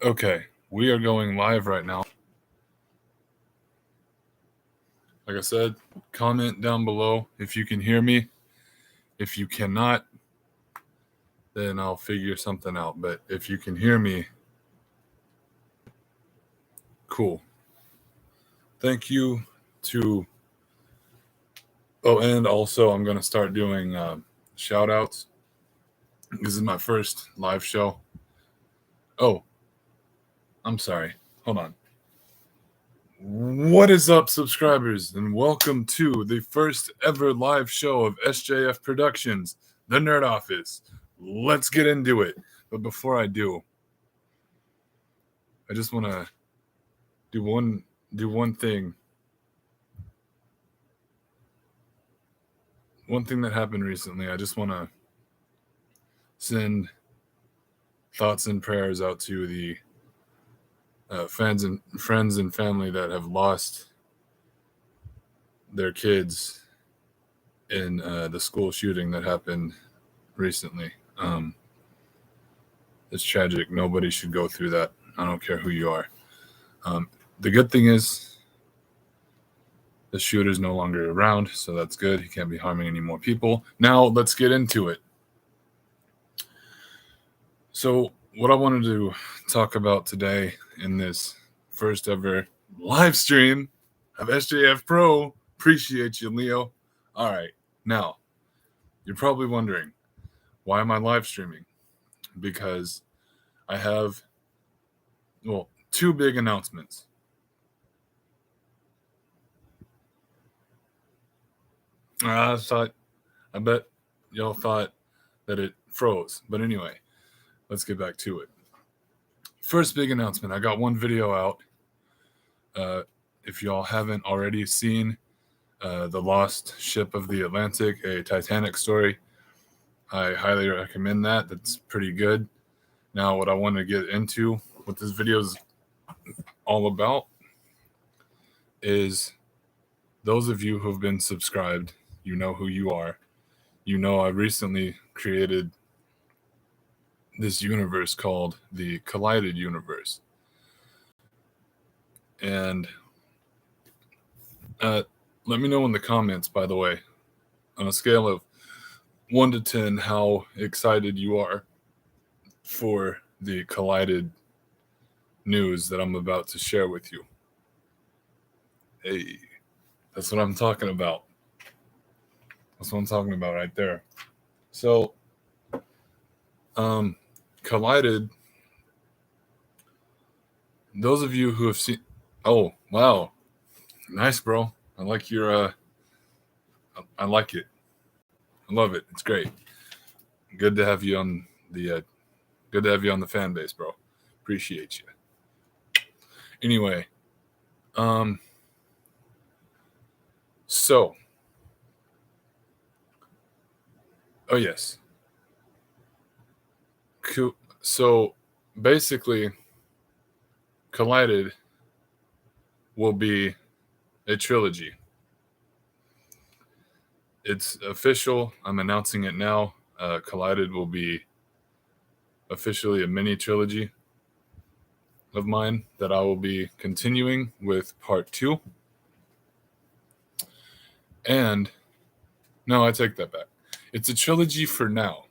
Okay, we are going live right now. Like I said, comment down below if you can hear me. If you cannot, then I'll figure something out. But if you can hear me, cool. Thank you to. Oh, and also I'm going to start doing shout outs. This is my first live show. Oh, I'm sorry. Hold on. What is up, subscribers, and welcome to the first ever live show of S.J.F Productions, the Nerd Office. Let's get into it. But before I do, I just want to do one thing. One thing that happened recently. I just want to send thoughts and prayers out to the friends and family that have lost their kids in the school shooting that happened recently. It's tragic. Nobody should go through that. I don't care who you are. The good thing is the shooter's no longer around, so that's good. He can't be harming any more people. Now let's get into it. So what I wanted to talk about today in this first ever live stream of S.J.F Pro. Appreciate you, Leo. All right. Now, you're probably wondering, why am I live streaming? Because I have, two big announcements. I bet y'all thought that it froze. But anyway, let's get back to it. First big announcement. I got one video out. If y'all haven't already seen The Lost Ship of the Atlantic, a Titanic story, I highly recommend that. That's pretty good. Now, what I want to get into, what this video is all about, is those of you who have been subscribed, you know who you are. You know I recently created this universe called the Collided Universe. And let me know in the comments, by the way, on a scale of 1 to 10, how excited you are for the Collided news that I'm about to share with you. Hey, that's what I'm talking about. That's what I'm talking about right there. So, Collided, those of you who have seen, oh, wow. Nice, bro. I like your, I like it. I love it. It's great. Good to have you on the, fan base, bro. Appreciate you. Anyway, so, oh yes. So, basically, Collided will be a trilogy. It's official. I'm announcing it now. Collided will be officially a mini trilogy of mine that I will be continuing with part 2. And no, I take that back. It's a trilogy for now.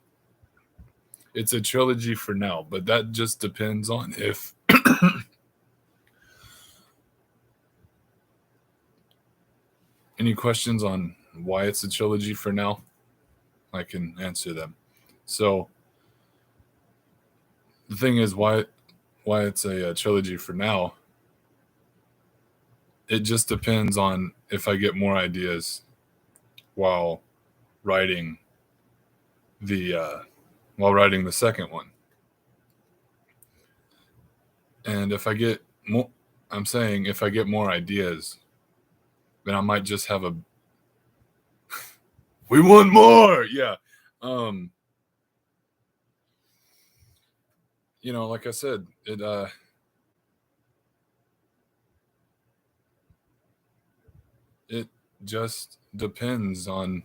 It's a trilogy for now, but that just depends on if any questions on why it's a trilogy for now, I can answer them. So the thing is, why it's a trilogy for now, it just depends on if I get more ideas while writing the second one. And if I get more, I'm saying if I get more ideas, then I might just have a we want more. Yeah. Like I said, it just depends on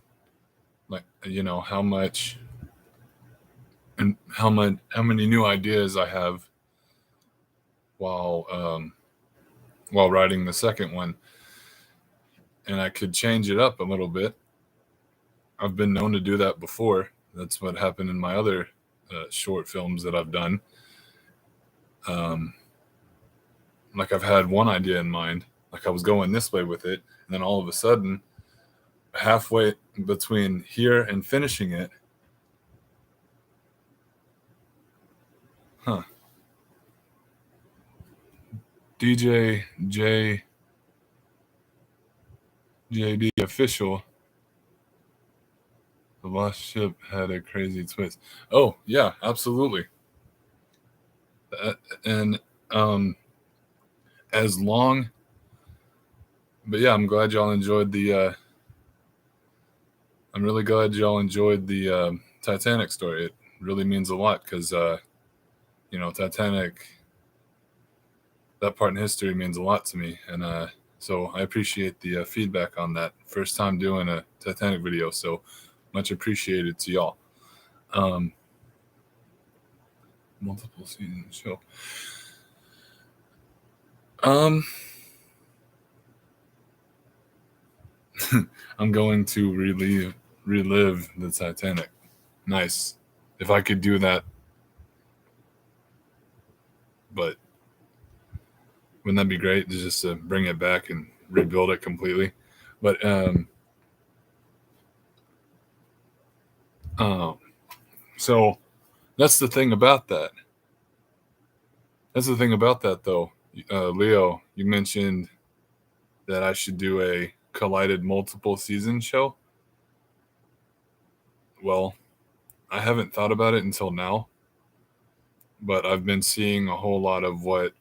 how much and how many new ideas I have while writing the second one, and I could change it up a little bit. I've been known to do that before. That's what happened in my other short films that I've done. Like I've had one idea in mind, like I was going this way with it, and then all of a sudden, halfway between here and finishing it, DJ JD official, the lost ship had a crazy twist. Oh yeah, absolutely. And as long, but yeah, I'm glad y'all enjoyed the. I'm really glad y'all enjoyed the Titanic story. It really means a lot because Titanic. That part in history means a lot to me, and so I appreciate the feedback on that. First time doing a Titanic video, so much appreciated to y'all. Multiple season show. I'm going to relive the Titanic. Nice. If I could do that, but wouldn't that be great to just bring it back and rebuild it completely? But so that's the thing about that. That's the thing about that, though. Leo, you mentioned that I should do a collided multiple season show. Well, I haven't thought about it until now, but I've been seeing a whole lot of what,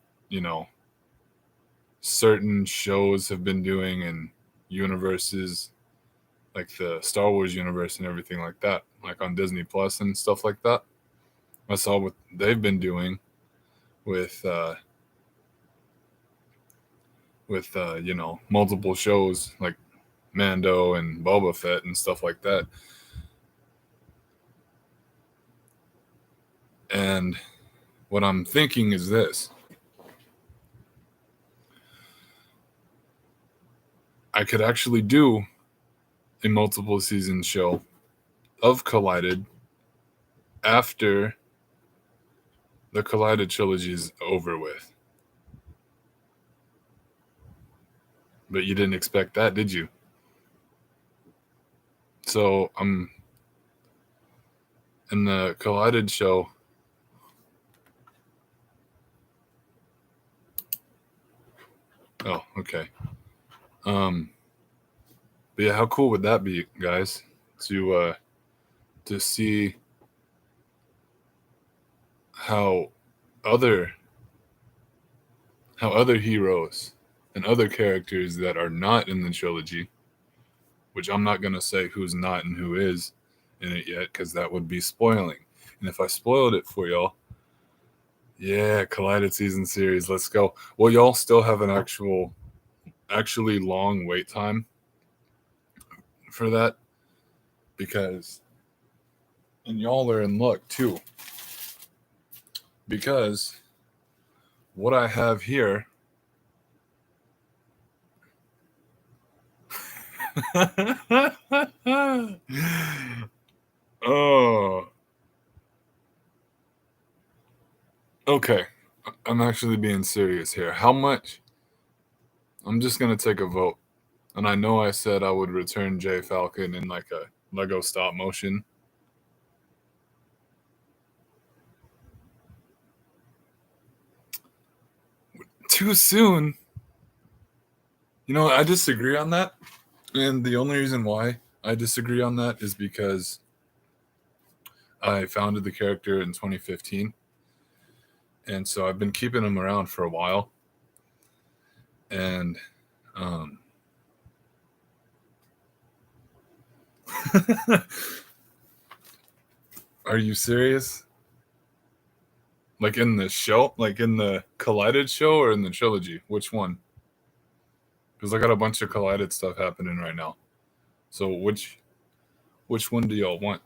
certain shows have been doing and universes, like the Star Wars universe and everything like that, like on Disney Plus and stuff like that. I saw what they've been doing with multiple shows like Mando and Boba Fett and stuff like that. And what I'm thinking is this. I could actually do a multiple season show of Collided after the Collided trilogy is over with. But you didn't expect that, did you? So I'm in the Collided show. Oh, okay. But yeah, how cool would that be, guys? To see how other heroes and other characters that are not in the trilogy, which I'm not gonna say who's not and who is in it yet, because that would be spoiling. And if I spoiled it for y'all, yeah, Collided season series, let's go. Well, y'all still have an actually long wait time for that, because, and y'all are in luck too, because what I have here oh, okay, I'm actually being serious here. How much? I'm just gonna take a vote, and I know I said I would return J Falcon in like a Lego stop motion. Too soon. I disagree on that. And the only reason why I disagree on that is because I founded the character in 2015. And so I've been keeping him around for a while. And are you serious? Like in the show? Like in the Collided show or in the trilogy? Which one? Because I got a bunch of Collided stuff happening right now. So which one do y'all want?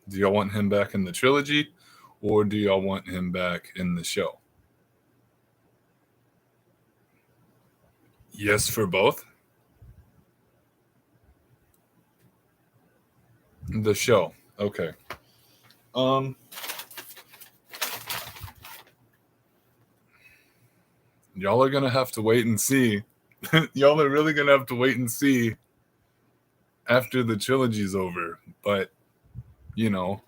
Do y'all want him back in the trilogy, or do y'all want him back in the show? Yes for both. The show. Okay. Um y'all are gonna have to wait and see. Y'all are really gonna have to wait and see after the trilogy's over. But you know,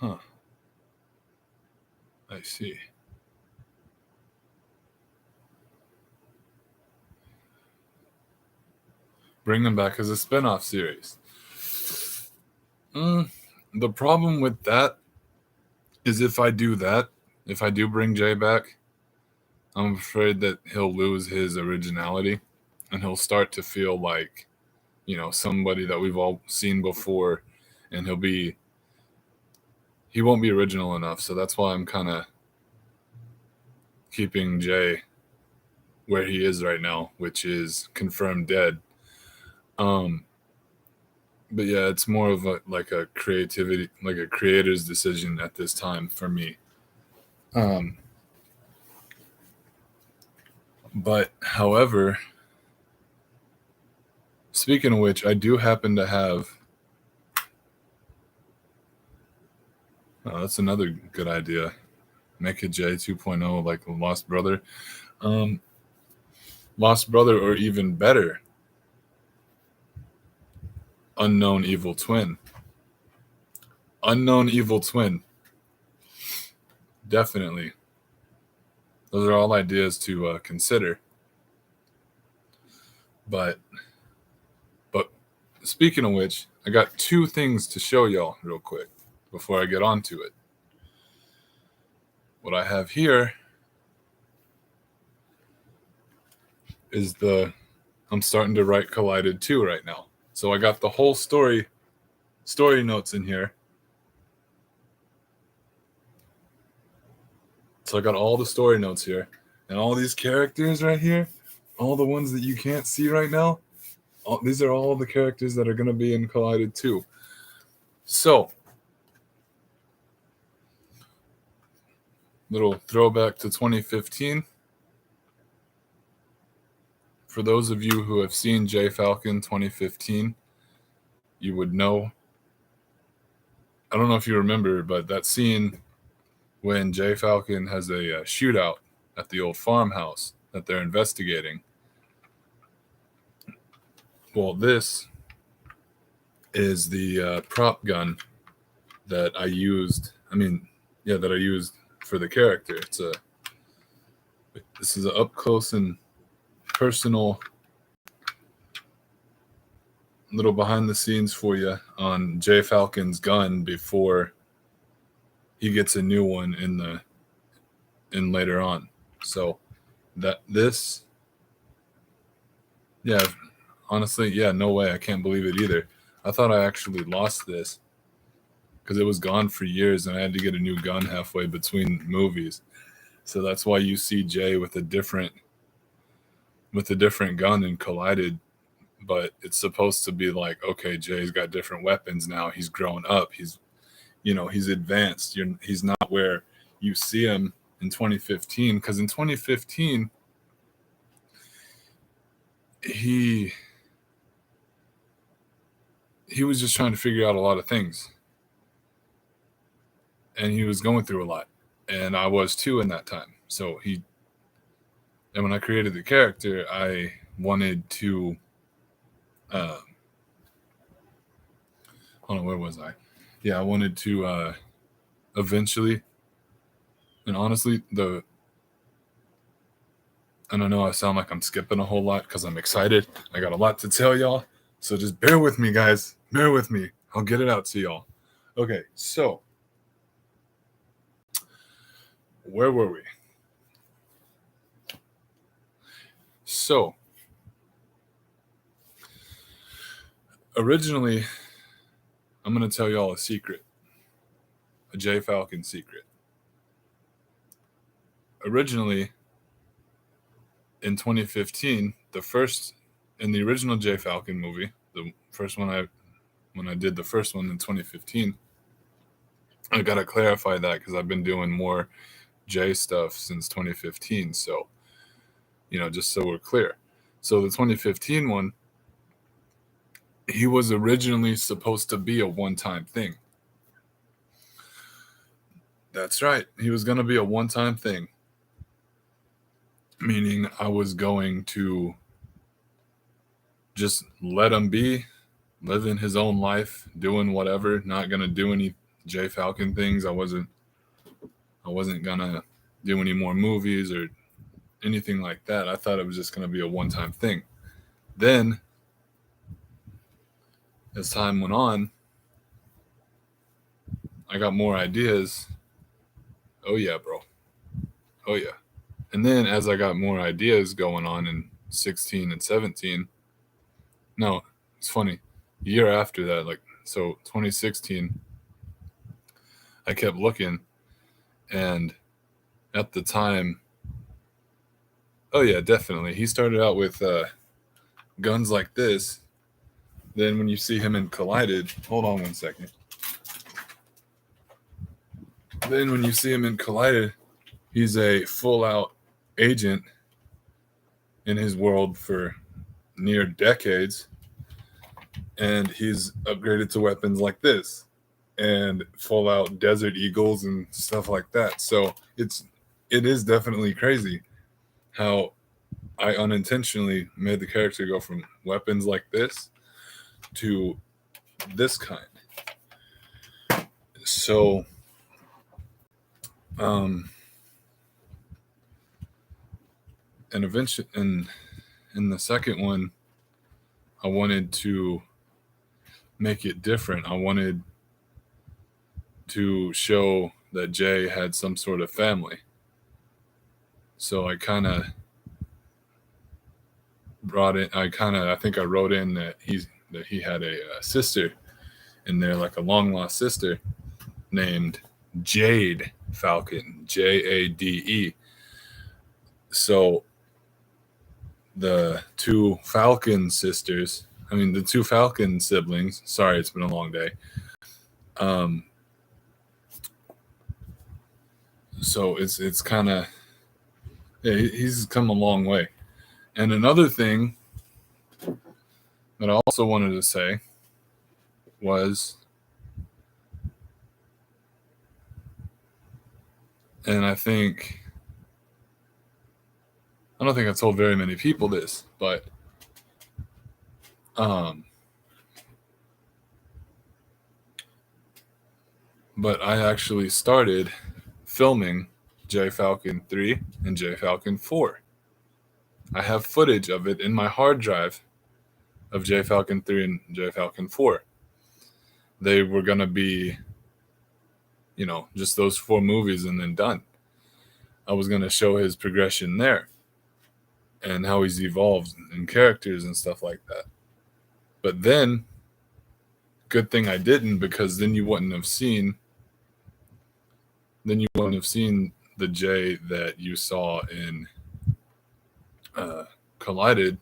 huh? I see. Bring them back as a spin-off series. Mm, the problem with that is if I do that, if I do bring Jay back, I'm afraid that he'll lose his originality and he'll start to feel like, somebody that we've all seen before, and he won't be original enough. So that's why I'm kind of keeping Jay where he is right now, which is confirmed dead. Um, but yeah, it's more of a creativity, like a creator's decision at this time for me. Um, but however, speaking of which, I do happen to have. Oh, that's another good idea. Make a J 2.0 like a Lost Brother. Um, Lost Brother, or even better, Unknown Evil Twin. Unknown Evil Twin. Definitely. Those are all ideas to consider. But but speaking of which, I got two things to show y'all real quick before I get on to it. What I have here is I'm starting to write Collided 2 right now. So I got the whole story notes in here. So I got all the story notes here, and all these characters right here, all the ones that you can't see right now. These are all the characters that are going to be in Collided 2. So, little throwback to 2015. For those of you who have seen J Falcon 2015, you would know. I don't know if you remember, but that scene when J Falcon has a shootout at the old farmhouse that they're investigating. Well, this is the prop gun that I used. That I used for the character. This is an up close and personal little behind the scenes for you on J Falcon's gun before he gets a new one in later on. So yeah, honestly, yeah, no way. I can't believe it either. I thought I actually lost this because it was gone for years and I had to get a new gun halfway between movies. So that's why you see Jay with a different gun and Collided. But it's supposed to be like, okay, Jay's got different weapons now. He's grown up. He's advanced. He's not where you see him in 2015. Because in 2015, he was just trying to figure out a lot of things, and he was going through a lot, and I was too in that time. And when I created the character, I wanted to. Hold on, where was I? Yeah, I wanted to eventually, and honestly, and I know I sound like I'm skipping a whole lot because I'm excited. I got a lot to tell y'all. So just bear with me, guys. Bear with me. I'll get it out to y'all. Okay, so where were we? So originally, I'm going to tell y'all a secret, a J Falcon secret. Originally, in 2015, in the original J Falcon movie, the first one when I did the first one in 2015, I gotta clarify that because I've been doing more J stuff since 2015. So, just so we're clear. So the 2015 one, he was originally supposed to be a one-time thing. That's right. He was going to be a one-time thing. Meaning I was going to just let him be, living his own life, doing whatever, not going to do any J Falcon things. I wasn't going to do any more movies or anything like that. I thought it was just going to be a one-time thing. Then as time went on, I got more ideas. Oh yeah, bro. Oh yeah. And then as I got more ideas going on in 16 and 17, no, it's funny. The year after that, like, so 2016, I kept looking, and at the time, oh yeah, definitely. He started out with guns like this. Then when you see him in Collided, hold on one second. Then when you see him in Collided, he's a full-out agent in his world for near decades, and he's upgraded to weapons like this and full-out Desert Eagles and stuff like that. So it is definitely crazy how I unintentionally made the character go from weapons like this to this kind. So, and eventually, in the second one, I wanted to make it different. I wanted to show that Jay had some sort of family. So I kind of I think I wrote in that he had a sister in there, like a long lost sister named Jade Falcon, Jade. So the two Falcon siblings, sorry, it's been a long day. So it's kind of, yeah, he's come a long way. And another thing that I also wanted to say was, and I don't think I told very many people this, but I actually started filming J Falcon 3 and J Falcon 4. I have footage of it in my hard drive of J Falcon 3 and J Falcon 4. They were going to be, just those 4 movies and then done. I was going to show his progression there and how he's evolved in characters and stuff like that. But then, good thing I didn't, because then you wouldn't have seen the Jay that you saw in Collided.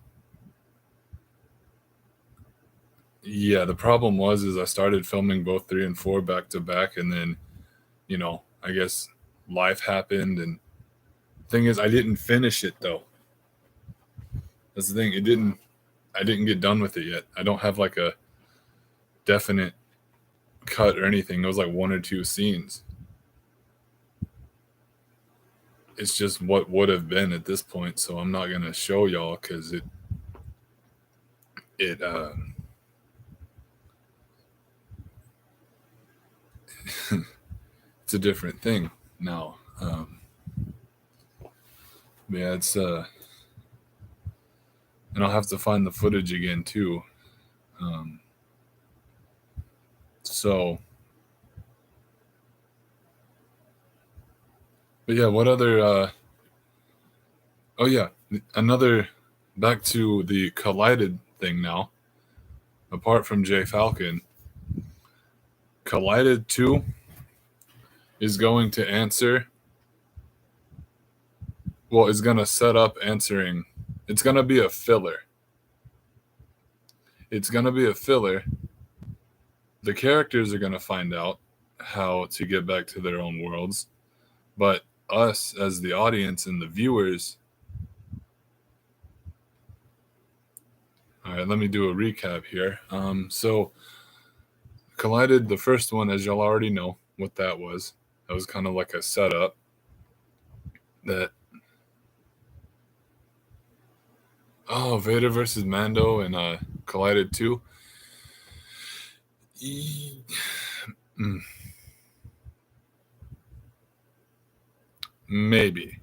Yeah, the problem was I started filming both 3 and 4 back to back, and then, I guess life happened, and the thing is, I didn't finish it though. That's the thing. I didn't get done with it yet. I don't have like a definite cut or anything. It was like 1 or 2 scenes. It's just what would have been at this point, so I'm not gonna show y'all because it's a different thing now. Yeah, it's and I'll have to find the footage again too. So, but yeah, what other? Oh yeah, another. Back to the Collided thing now. Apart from J Falcon, Collided 2 is going to answer. Well, it's going to set up answering. It's going to be a filler. The characters are going to find out. how to get back to their own worlds, but us as the audience and the viewers. All right, let me do a recap here. So Collided, the first one, as y'all already know what that was. That was kind of like a setup that, oh, Vader versus Mando and Collided 2. Mm, maybe.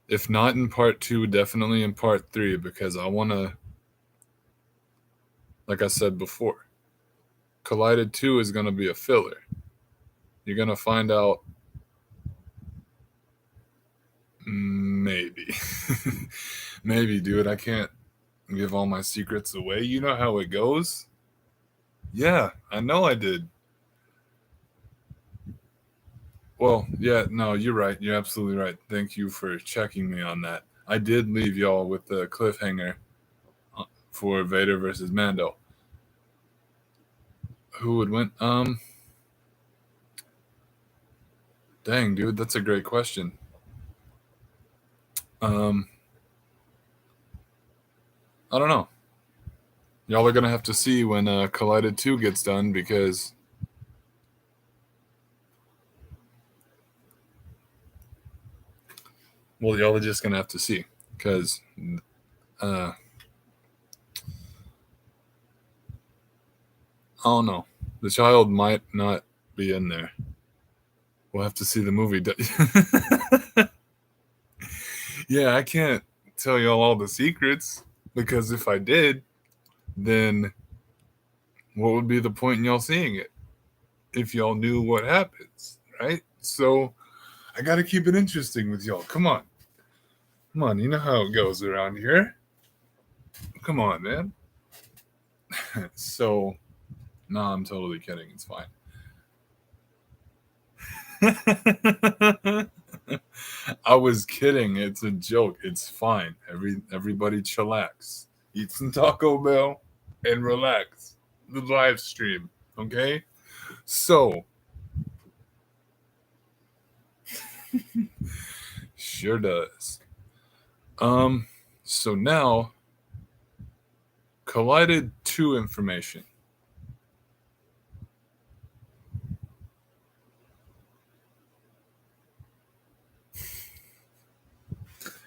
If not in part 2, definitely in part 3, because I want to, like I said before, Collided 2 is going to be a filler. You're going to find out maybe. Maybe, dude. I can't give all my secrets away. You know how it goes? Yeah, I know I did. Well, yeah, no, you're right. You're absolutely right. Thank you for checking me on that. I did leave y'all with the cliffhanger for Vader versus Mando. Who would win? Dang, dude, that's a great question. I don't know. Y'all are gonna have to see when Collided 2 gets done, because well, y'all are just gonna have to see, because I don't know. The child might not be in there. We'll have to see the movie. Yeah, I can't tell y'all all the secrets, because if I did, then what would be the point in y'all seeing it if y'all knew what happens, right? So I got to keep it interesting with y'all. Come on. Come on. You know how it goes around here. Come on, man. So, no, I'm totally kidding. It's fine. I was kidding. It's a joke. It's fine. Everybody chillax. Eat some Taco Bell and relax. The live stream, okay? So, sure does. Um, so now Collided 2 information.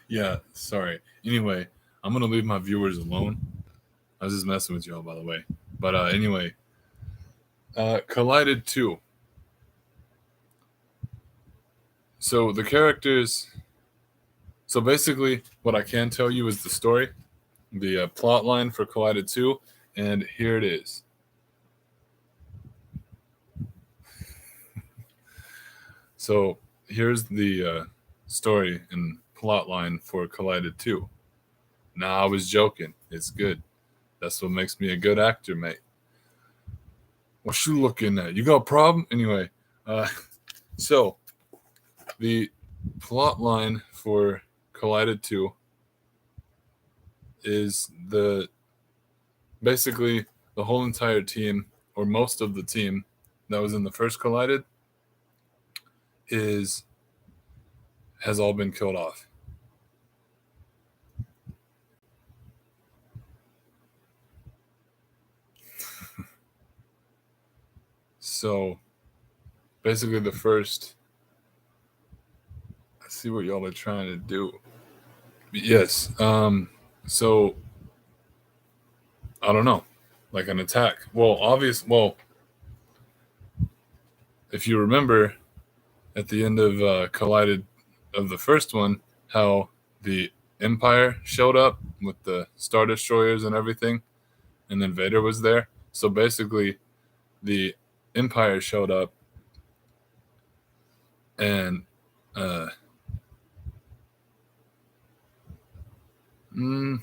Yeah, sorry. Anyway, I'm gonna leave my viewers alone. I was just messing with y'all, by the way. But anyway, Collided 2. So the characters. So basically, what I can tell you is the story, the plot line for Collided 2, and here it is. So here's the story and plot line for Collided 2. Nah, I was joking. It's good. That's what makes me a good actor, mate. What you looking at? You got a problem? Anyway, so the plot line for Collided 2 is basically the whole entire team, or most of the team that was in the first Collided, has all been killed off. So basically the first, I see what y'all are trying to do. Yes. So I don't know. Like an attack. Well, if you remember at the end of Collided of the first one, how the Empire showed up with the Star Destroyers and everything, and then Vader was there. So basically, the Empire showed up, and uh, mm,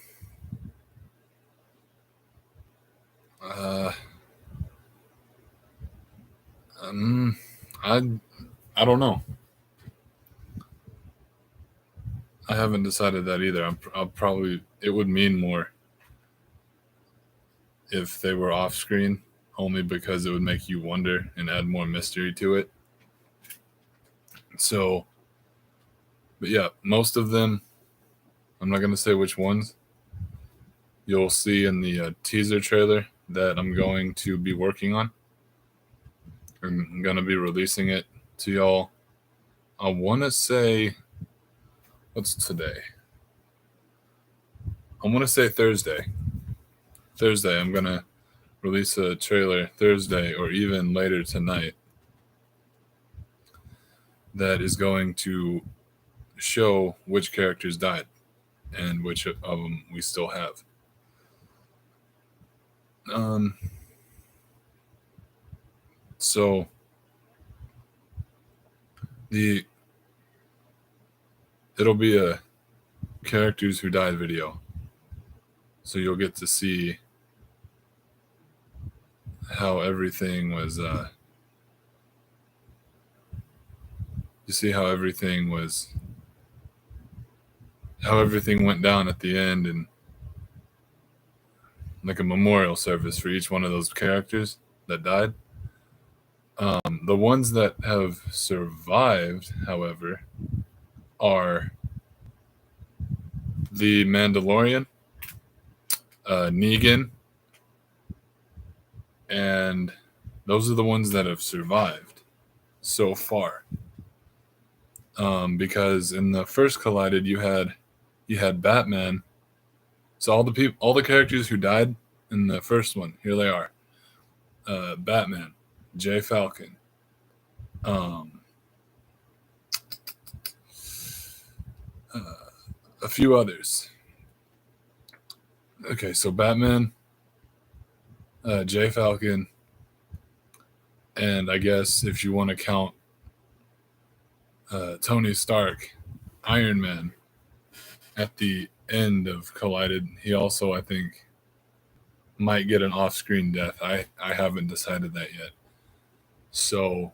uh, um, I I don't know. I haven't decided that either. I'll probably, it would mean more if they were off screen only because it would make you wonder and add more mystery to it. So, but yeah, most of them, I'm not going to say which ones, you'll see in the teaser trailer that I'm going to be working on. I'm going to be releasing it to y'all. I want to say, what's today? I want to say Thursday. Thursday, I'm going to release a trailer Thursday or even later tonight that is going to show which characters died and which of them we still have. So it'll be a characters who died video, so you'll get to see how everything was. You see how everything went down at the end, and like a memorial service for each one of those characters that died. The ones that have survived, however, are the Mandalorian, Negan, and those are the ones that have survived so far. Because in the first Collided, you had Batman. So all the characters who died in the first one, here they are: Batman, J. Falcon, a few others. Okay, so Batman, J. Falcon, and I guess if you want to count Tony Stark, Iron Man, at the end of Collided, he also, I think, might get an off-screen death. I haven't decided that yet. So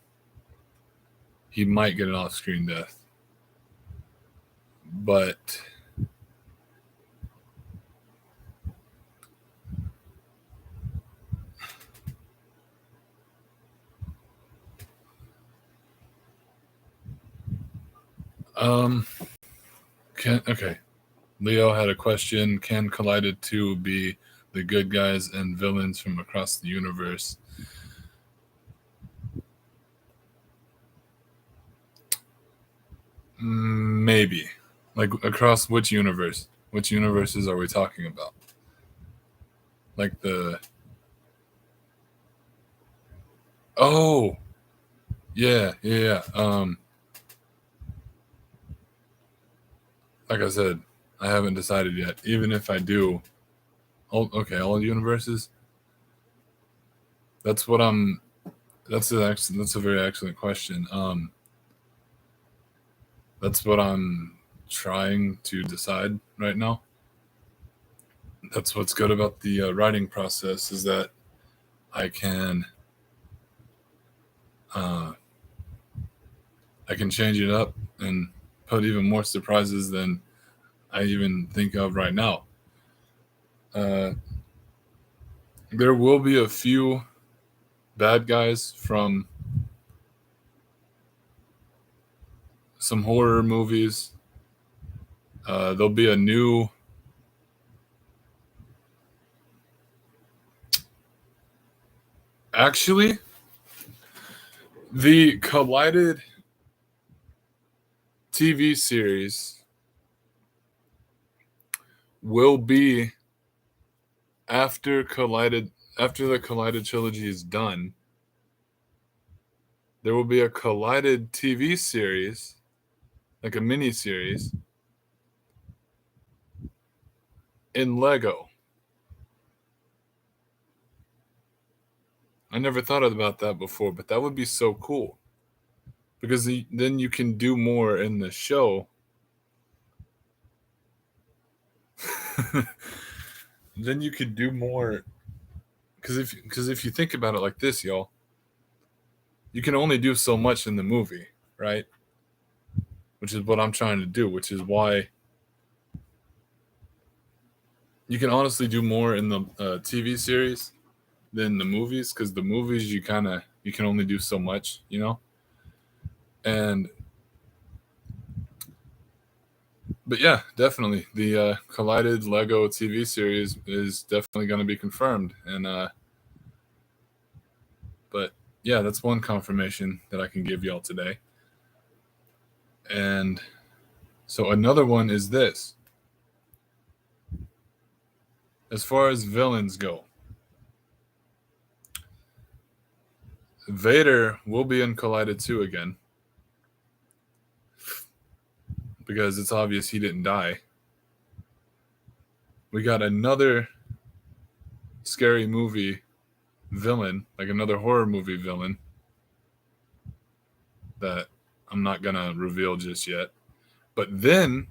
he might get an off-screen death. But okay. Leo had a question. Can Collided 2 be the good guys and villains from across the universe? Maybe. Like, across which universe? Which universes are we talking about? Like the... Oh! Yeah. Like I said, I haven't decided yet. Even if I do... all universes? That's what I'm... That's a very excellent question. That's what I'm trying to decide right now. That's what's good about the writing process, is that I can change it up and put even more surprises than I even think of right now. There will be a few bad guys from some horror movies. There'll be a new... Actually, the Collided TV series will be after the Collided trilogy is done. There will be a Collided TV series, like a mini series, in Lego. I never thought about that before, but that would be so cool. Because then you can do more in the show. Then you could do more. Because if you think about it like this, y'all, you can only do so much in the movie, right? Which is what I'm trying to do, which is why you can honestly do more in the TV series. than the movies, because the movies you can only do so much, And but yeah, definitely the Collided Lego TV series is definitely going to be confirmed, and but yeah, that's one confirmation that I can give y'all today. And so another one is this. As far as villains go, Vader will be in Collided 2 again, because it's obvious he didn't die. We got another scary movie villain, like another horror movie villain, that I'm not going to reveal just yet. But then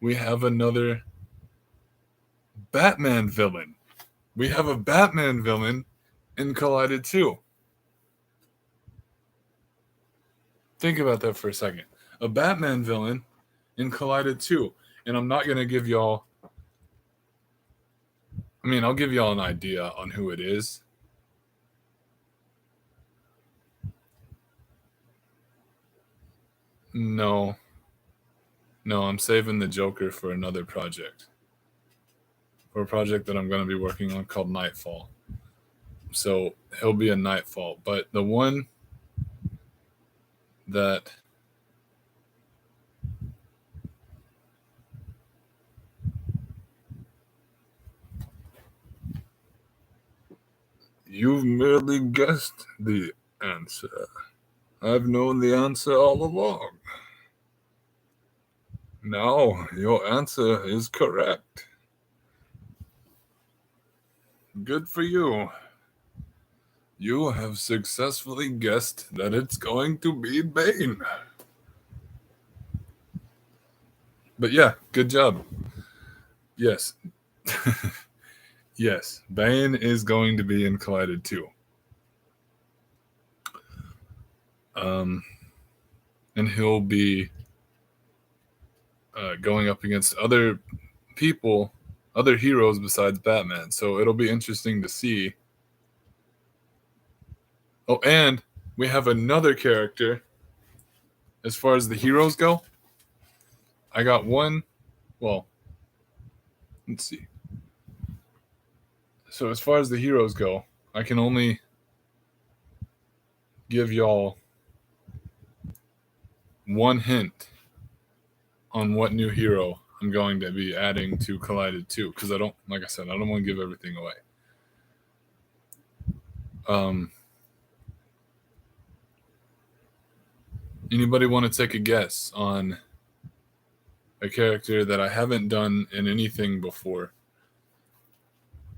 we have another Batman villain. We have a Batman villain in Collided 2. Think about that for a second. A Batman villain in Collided 2. And I'm not going to give y'all... I'll give y'all an idea on who it is. No, I'm saving the Joker for another project. For a project that I'm going to be working on called Nightfall. So he'll be a Nightfall. But the one that... You've merely guessed the answer. I've known the answer all along. Now, your answer is correct. Good for you. You have successfully guessed that it's going to be Bane. But yeah, good job. Yes. Yes, Bane is going to be in Collided 2. And he'll be going up against other people, other heroes besides Batman. So it'll be interesting to see. Oh, and we have another character. As far as the heroes go, I got one. Well, let's see. So as far as the heroes go, I can only give y'all one hint on what new hero I'm going to be adding to Collided 2, because I don't, like I said, I don't want to give everything away. Anybody want to take a guess on a character that I haven't done in anything before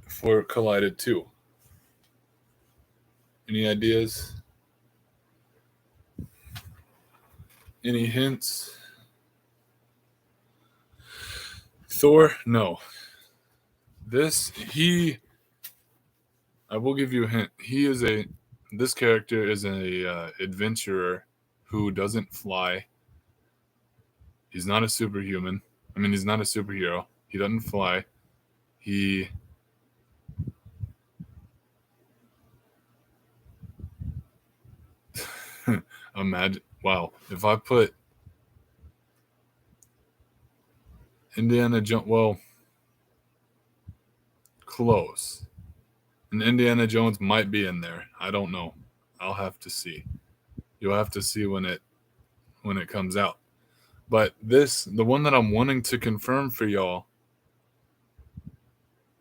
for Collided 2? Any ideas? Any hints? Thor? No. I will give you a hint. This character is a adventurer who doesn't fly. He's not a superhuman. He's not a superhero. He doesn't fly. He imagine. Wow. If I put Indiana Jones, well, close. And Indiana Jones might be in there. I don't know. I'll have to see. You'll have to see when it comes out. But the one that I'm wanting to confirm for y'all,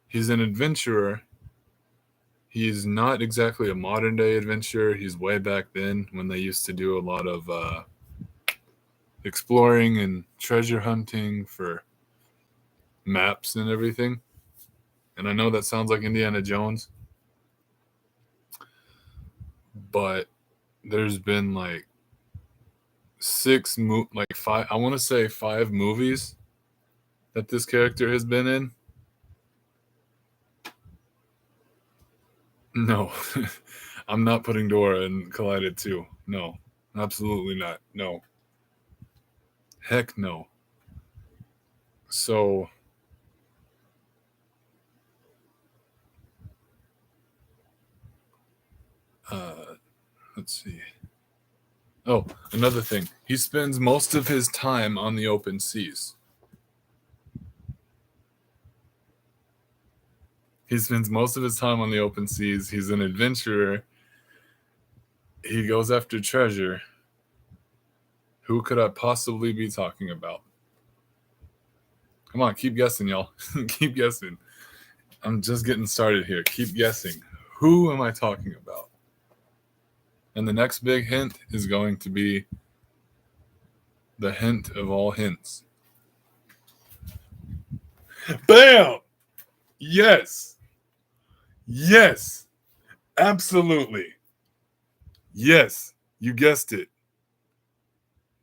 he's an adventurer. He's not exactly a modern day adventurer. He's way back then when they used to do a lot of exploring and treasure hunting for maps and everything. And I know that sounds like Indiana Jones, but there's been like five, I want to say 5 movies that this character has been in. No, I'm not putting Dora in Collided 2. No, absolutely not. No. Heck no. So let's see. Oh, another thing. He spends most of his time on the open seas. He's an adventurer. He goes after treasure. Who could I possibly be talking about? Come on, keep guessing, y'all. Keep guessing. I'm just getting started here. Keep guessing. Who am I talking about? And the next big hint is going to be the hint of all hints. Bam! Yes. Yes. Absolutely. Yes. You guessed it.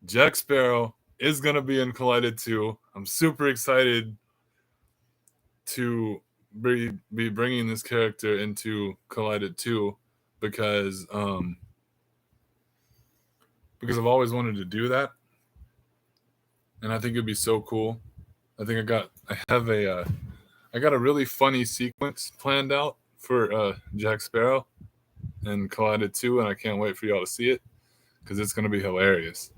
Jack Sparrow is going to be in Collided 2. I'm super excited to be bringing this character into Collided 2 because I've always wanted to do that, and I think it'd be so cool. I got a really funny sequence planned out for Jack Sparrow and Collided 2, and I can't wait for y'all to see it because it's going to be hilarious.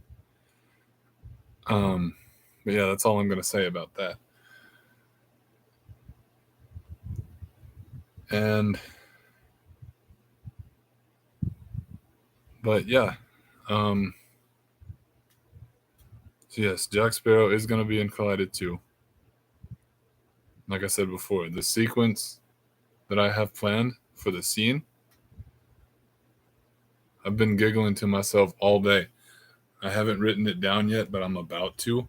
But yeah, that's all I'm going to say about that. But yeah, so yes, Jack Sparrow is going to be in Collided 2. Like I said before, the sequence that I have planned for the scene, I've been giggling to myself all day. I haven't written it down yet, but I'm about to.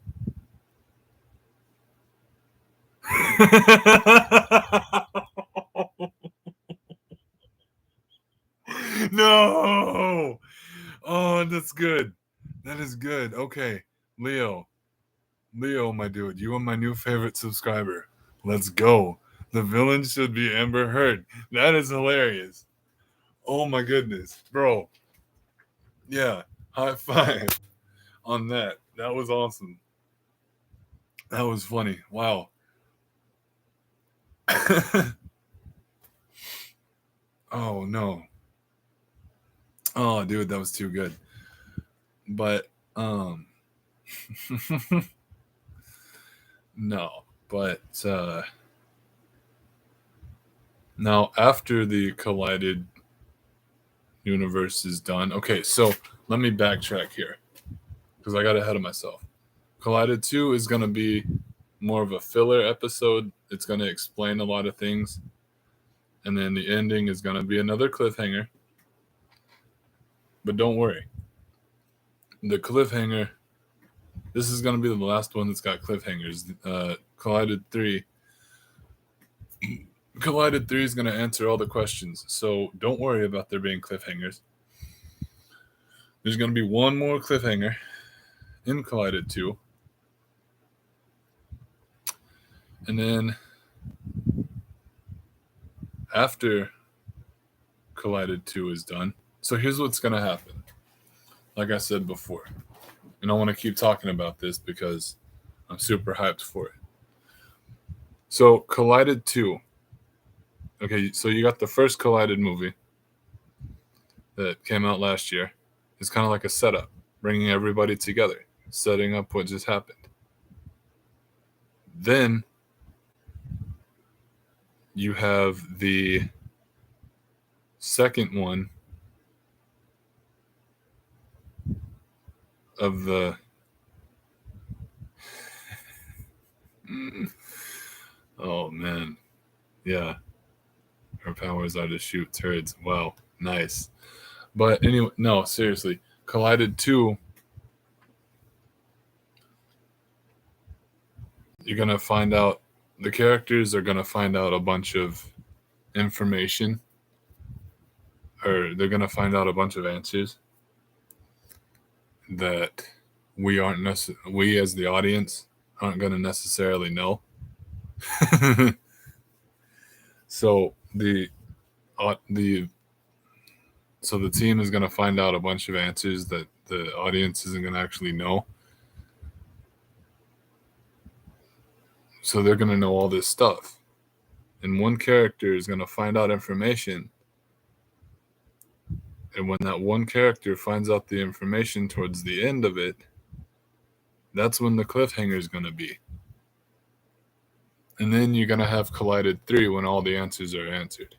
No! Oh, that's good. That is good. Okay, Leo, my dude, you are my new favorite subscriber. Let's go. The villain should be Amber Heard. That is hilarious. Oh my goodness, bro. Yeah, high five on that. That was awesome. That was funny. Wow. Oh no. Oh dude, that was too good. But no. But now after the Collided universe is done. Okay, so let me backtrack here because I got ahead of myself. Collided 2 is going to be more of a filler episode. It's going to explain a lot of things. And then the ending is going to be another cliffhanger. But don't worry. The cliffhanger, this is going to be the last one that's got cliffhangers. Collided 3 is going to answer all the questions. So don't worry about there being cliffhangers. There's going to be one more cliffhanger in Collided 2. And then after Collided 2 is done, so here's what's going to happen. Like I said before, and I want to keep talking about this because I'm super hyped for it. So Collided 2. Okay, so you got the first Collided movie that came out last year. It's kind of like a setup, bringing everybody together, setting up what just happened. Then you have the second one of the oh man, yeah, her powers are to shoot turds. Wow, nice. But anyway, no, seriously, Collided 2, you're going to find out, the characters are going to find out a bunch of information, or they're going to find out a bunch of answers that we as the audience aren't going to necessarily know. So the team is going to find out a bunch of answers that the audience isn't going to actually know. So they're going to know all this stuff. And one character is going to find out information And when that one character finds out the information towards the end of it, that's when the cliffhanger is going to be. And then you're going to have Collided 3 when all the answers are answered.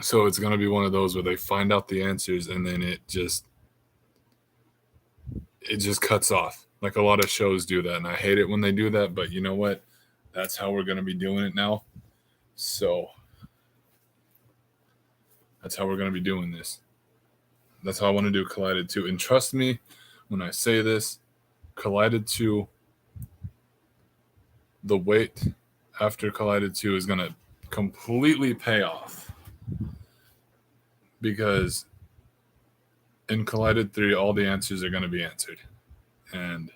So it's going to be one of those where they find out the answers and then it just cuts off. Like a lot of shows do that, and I hate it when they do that, but you know what? That's how we're going to be doing it now. So that's how we're going to be doing this. That's how I want to do Collided 2. And trust me when I say this, Collided 2, the wait after Collided 2 is going to completely pay off. Because in Collided 3, all the answers are going to be answered. And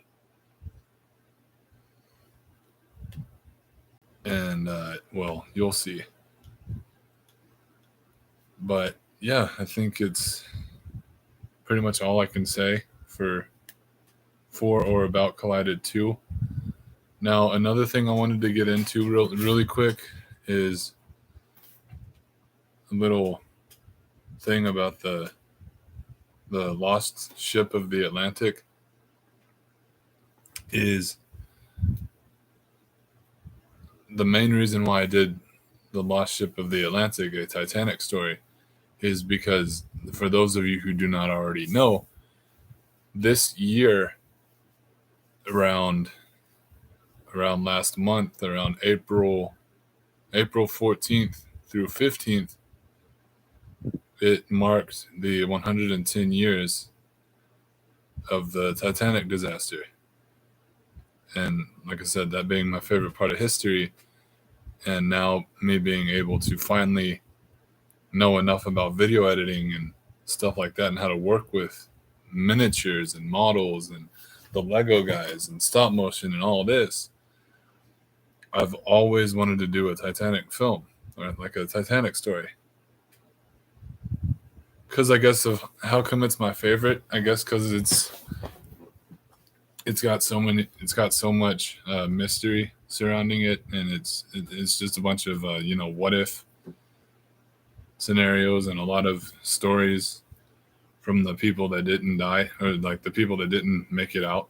well, you'll see. But yeah, I think it's pretty much all I can say for or about Collided 2. Now, another thing I wanted to get into really quick is a little thing about the lost ship of the Atlantic. Is the main reason why I did the lost ship of the Atlantic, a Titanic story, is because for those of you who do not already know, this year around last month, around April 14th through 15th, it marked the 110 years of the Titanic disaster. And like I said, that being my favorite part of history, and now me being able to finally know enough about video editing and stuff like that and how to work with miniatures and models and the Lego guys and stop motion and all this, I've always wanted to do a Titanic film, or like a Titanic story. Because I guess of how come it's my favorite, I guess because it's got so much mystery surrounding it, and it's just a bunch of what if scenarios and a lot of stories from the people that didn't die, or like the people that didn't make it out.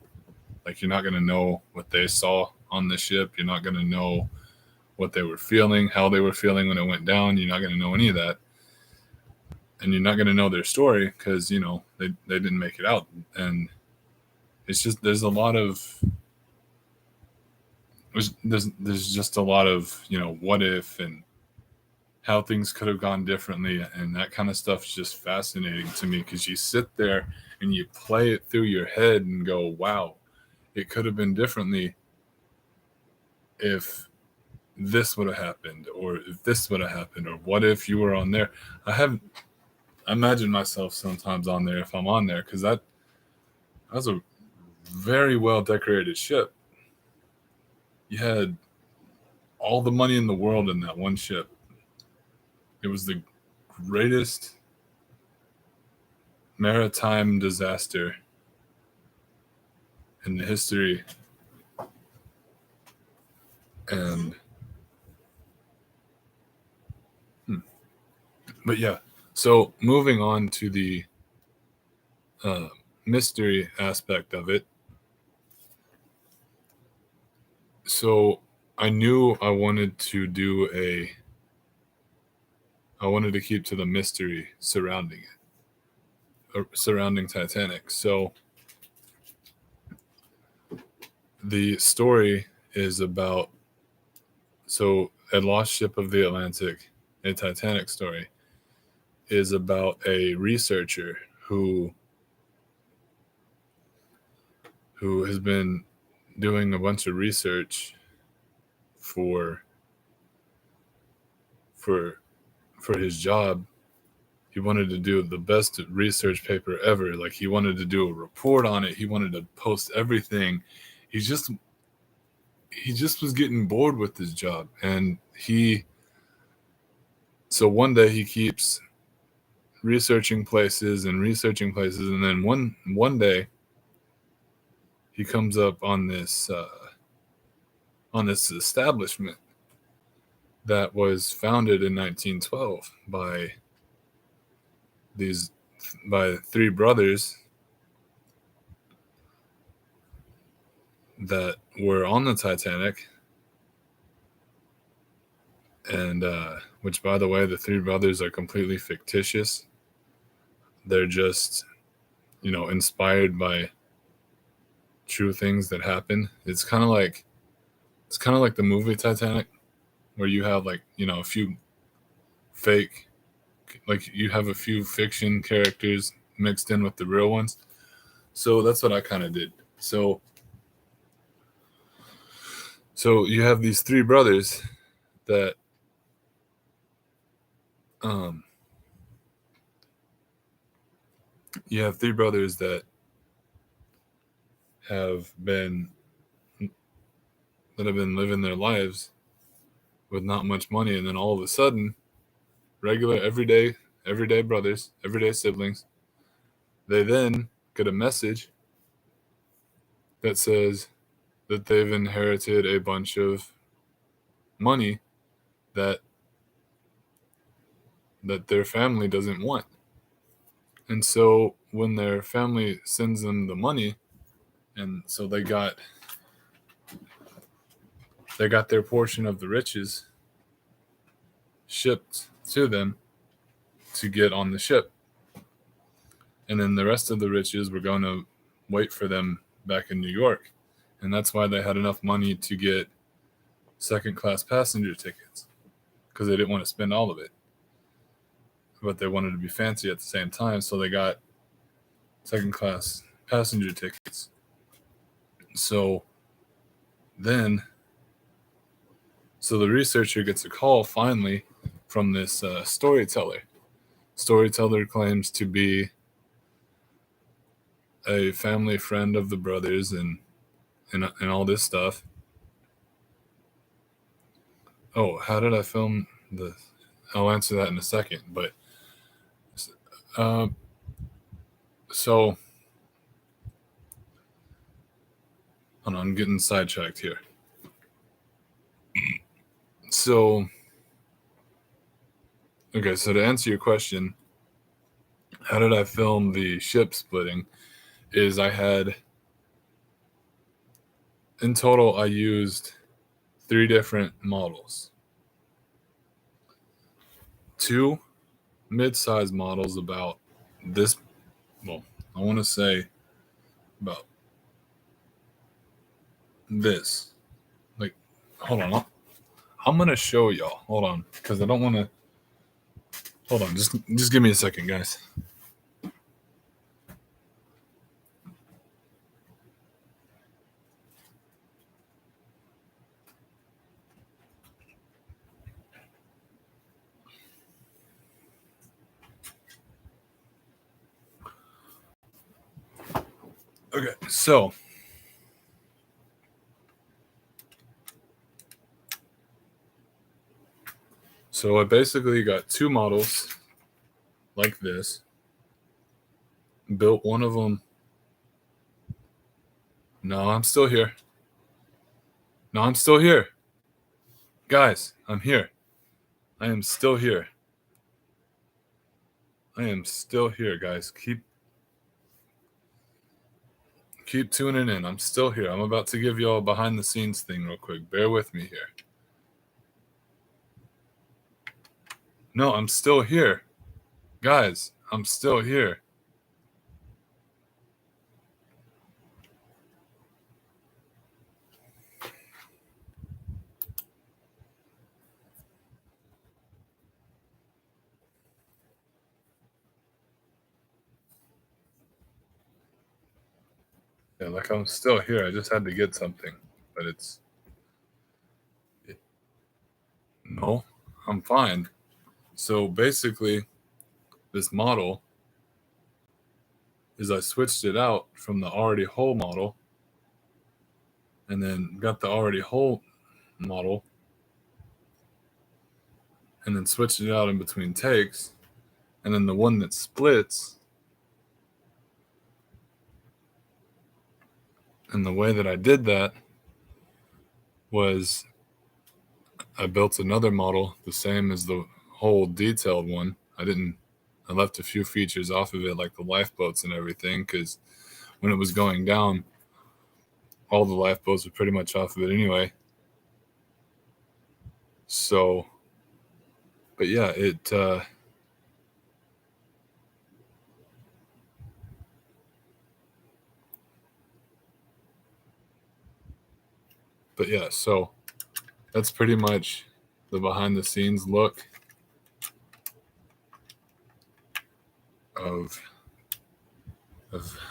Like, you're not going to know what they saw on the ship. You're not going to know what they were feeling, how they were feeling when it went down. You're not going to know any of that. And you're not going to know their story because, they didn't make it out. And it's just, there's just a lot of, what if and how things could have gone differently. And that kind of stuff is just fascinating to me because you sit there and you play it through your head and go, wow, it could have been differently if this would have happened, or if this would have happened, or what if you were on there. I imagine myself sometimes on there if I'm on there, because that was a very well decorated ship. You had all the money in the world in that one ship. It was the greatest maritime disaster in the history. And but yeah, so moving on to the mystery aspect of it. So I knew I wanted to keep to the mystery surrounding it, surrounding Titanic. So the story is about, A Lost Ship of the Atlantic, a Titanic story, is about a researcher who has been doing a bunch of research for his job. He wanted to do the best research paper ever. Like, he wanted to do a report on it. He wanted to post everything. He just was getting bored with his job. And so one day he keeps researching places. And then one day he comes up on this establishment. that was founded in 1912 by three brothers that were on the Titanic, and which, by the way, the three brothers are completely fictitious. They're just, inspired by true things that happen. It's kind of like the movie Titanic, where you have a few fake, you have a few fiction characters mixed in with the real ones. So that's what I kind of did. So you have these three brothers that um you have three brothers that have been living their lives with not much money, and then all of a sudden, regular everyday brothers, everyday siblings, they then get a message that says that they've inherited a bunch of money that their family doesn't want. And so when their family sends them the money, and so they got their portion of the riches shipped to them to get on the ship. And then the rest of the riches were going to wait for them back in New York. And that's why they had enough money to get second class passenger tickets, because they didn't want to spend all of it. But they wanted to be fancy at the same time, so they got second class passenger tickets. So the researcher gets a call finally from this storyteller. Storyteller claims to be a family friend of the brothers and all this stuff. Oh, how did I film the? I'll answer that in a second. But so hold on, I'm getting sidetracked here. So okay, so to answer your question, how did I film the ship splitting? Is in total I used 3 different models. 2 mid-size models about this, well, I want to say about this. Like, hold on, I'm gonna show y'all. Hold on, because I don't want to. Hold on, just give me a second, guys. Okay, so I basically got 2 models like this. Built one of them. No, I'm still here. No, I'm still here. Guys, I'm here. I am still here. I am still here, guys. Keep tuning in. I'm still here. I'm about to give y'all a behind the scenes thing real quick. Bear with me here. No, I'm still here. Guys, I'm still here. Yeah, like I'm still here. I just had to get something, but no, I'm fine. So basically, this model is I switched it out from the already whole model, and then got the already whole model, and then switched it out in between takes, and then the one that splits. And the way that I did that was I built another model the same as the whole detailed one. I left a few features off of it, like the lifeboats and everything, because when it was going down, all the lifeboats were pretty much off of it anyway. So, but yeah, but yeah, so that's pretty much the behind the scenes look of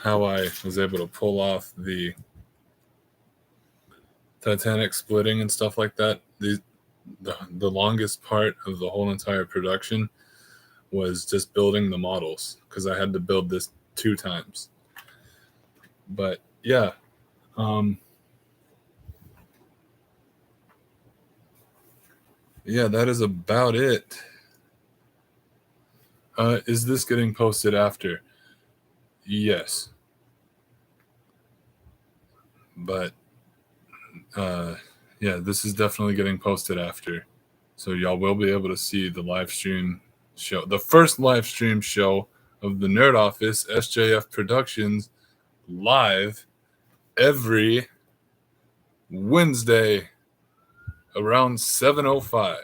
how I was able to pull off the Titanic splitting and stuff like that. The longest part of the whole entire production was just building the models, because I had to build this 2 times. But yeah, yeah, that is about it. Is this getting posted after? Yes, but yeah, this is definitely getting posted after, so y'all will be able to see the live stream show, the first live stream show of the Nerd Office S.J.F Productions, live every Wednesday around 7:05.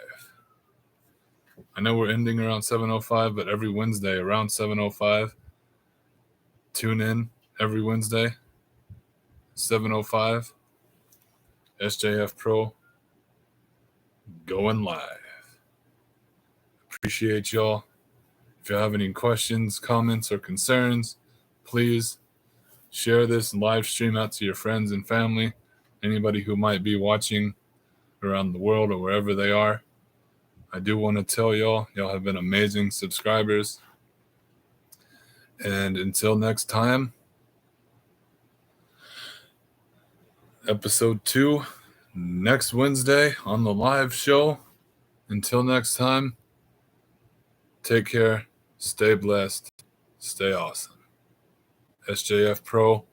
I know we're ending around 7:05, but every Wednesday around 7:05. Tune in every Wednesday, 7:05. S.J.F Pro going live. Appreciate y'all. If you have any questions, comments, or concerns, please share this live stream out to your friends and family, anybody who might be watching around the world or wherever they are. I do want to tell y'all have been amazing subscribers. And until next time, episode 2, next Wednesday on the live show. Until next time, take care, stay blessed, stay awesome. S.J.F Pro